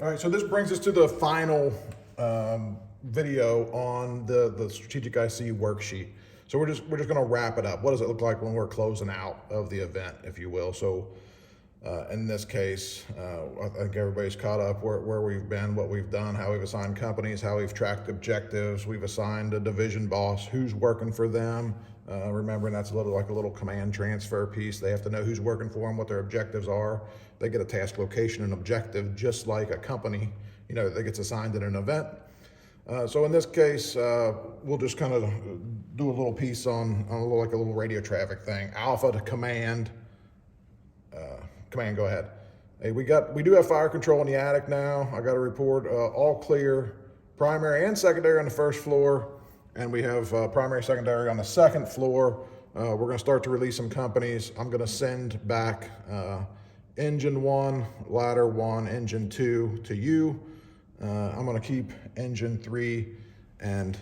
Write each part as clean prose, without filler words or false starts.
All right, so this brings us to the final video on the strategic IC worksheet. So we're just going to wrap it up. What does it look like when we're closing out of the event, if you will? So in this case, I think everybody's caught up where we've been, what we've done, how we've assigned companies, how we've tracked objectives. We've assigned a division boss, who's working for them. Remembering that's a little command transfer piece. They have to know who's working for them, what their objectives are. They get a task location and objective, just like a company, that gets assigned in an event. So in this case, we'll just kind of do a little piece on a little radio traffic thing. Alpha to command. Command, go ahead. Hey, we do have fire control in the attic now. I got a report, all clear, primary and secondary on the first floor. And we have primary, secondary on the second floor. We're going to start to release some companies. I'm going to send back engine 1, ladder 1, engine 2 to you. I'm going to keep engine 3 and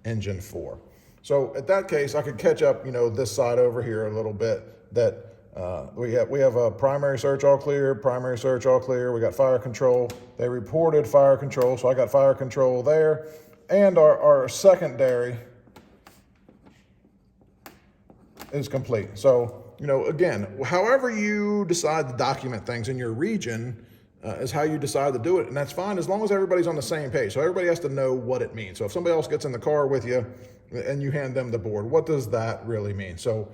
engine 4. So at that case, I could catch up, this side over here a little bit. That we have a primary search all clear, primary search all clear. We got fire control. They reported fire control, so I got fire control there. And our secondary is complete. So, again, however you decide to document things in your region is how you decide to do it. And that's fine as long as everybody's on the same page. So everybody has to know what it means. So if somebody else gets in the car with you and you hand them the board, what does that really mean? So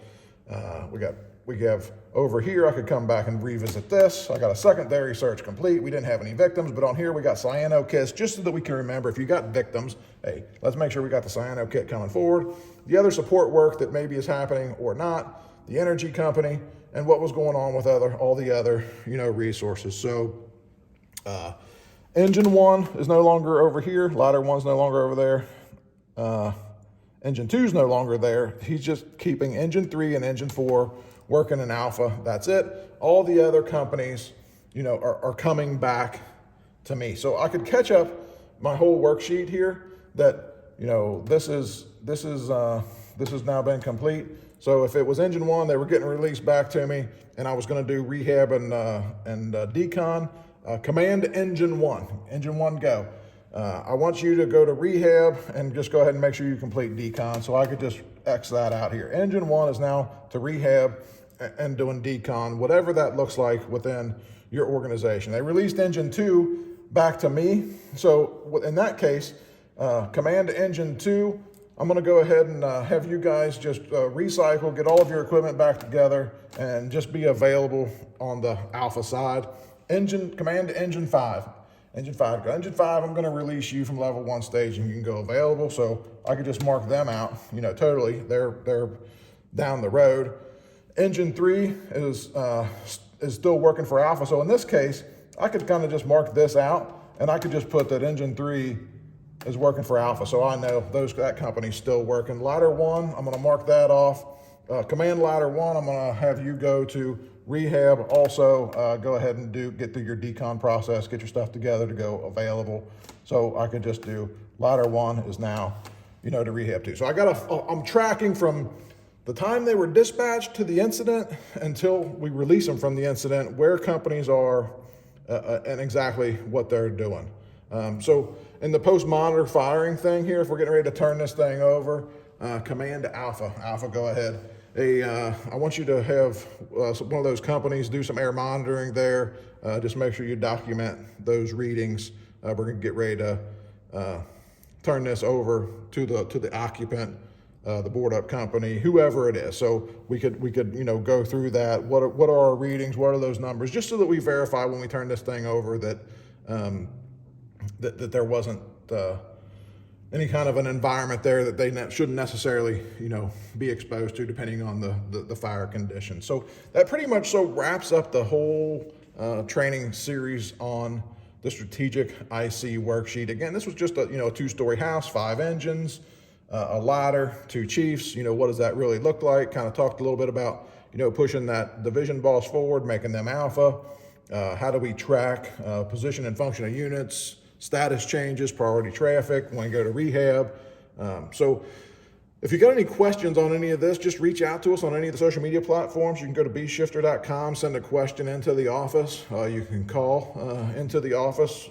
we have over here, I could come back and revisit this. I got a secondary search complete. We didn't have any victims, but on here we got cyano kits, just so that we can remember if you got victims, hey, let's make sure we got the cyano kit coming forward. The other support work that maybe is happening or not, the energy company, and what was going on with all the other, resources. So engine 1 is no longer over here. Ladder 1 is no longer over there. Engine 2 is no longer there. He's just keeping engine 3 and engine 4 working in alpha. That's it. All the other companies, are coming back to me. So I could catch up my whole worksheet here that, this has now been complete. So if it was engine 1, they were getting released back to me, and I was going to do rehab and decon. Command engine 1. Engine 1, go. I want you to go to rehab and just go ahead and make sure you complete decon. So I could just X that out here. Engine 1 is now to rehab and doing decon, whatever that looks like within your organization. They released engine 2 back to me. So in that case, command engine 2, I'm going to go ahead and have you guys just recycle, get all of your equipment back together, and just be available on the alpha side. Command engine 5. Engine 5, I'm going to release you from level 1 stage and you can go available. So I could just mark them out, totally. They're down the road. Engine 3 is still working for alpha. So in this case, I could kind of just mark this out and I could just put that engine 3 is working for alpha. So I know that company's still working. Ladder 1, I'm going to mark that off. Command ladder 1, I'm going to have you go to rehab. Also, go ahead and get through your decon process, get your stuff together to go available. So I could just do ladder 1 is now, to rehab 2. So I'm tracking from the time they were dispatched to the incident until we release them from the incident, where companies are and exactly what they're doing. So in the post-monitor firing thing here, if we're getting ready to turn this thing over, command alpha. Alpha, go ahead. I want you to have one of those companies do some air monitoring there. Just make sure you document those readings. We're going to get ready to turn this over to the occupant, the board up company, whoever it is. So we could go through that. What are our readings? What are those numbers? Just so that we verify when we turn this thing over that that there wasn't any kind of an environment there that they shouldn't necessarily, be exposed to, depending on the fire conditions. So that pretty much wraps up the whole training series on the strategic IC worksheet. Again, this was just a 2-story house, 5 engines, a ladder, 2 chiefs. What does that really look like? Kind of talked a little bit about pushing that division boss forward, making them alpha. How do we track position and function of units, status changes, priority traffic when we go to rehab. So If you got any questions on any of this, just reach out to us on any of the social media platforms. You can go to bshifter.com, send a question into the office. You can call into the office,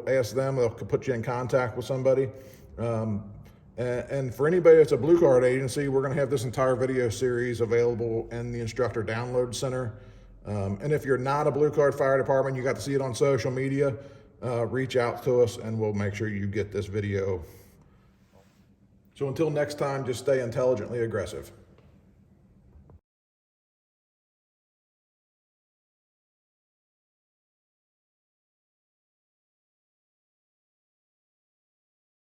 ask them. They'll put you in contact with somebody. And for anybody that's a Blue Card agency, we're going to have this entire video series available in the Instructor Download Center. And if you're not a Blue Card Fire Department, you got to see it on social media, reach out to us and we'll make sure you get this video. So until next time, just stay intelligently aggressive.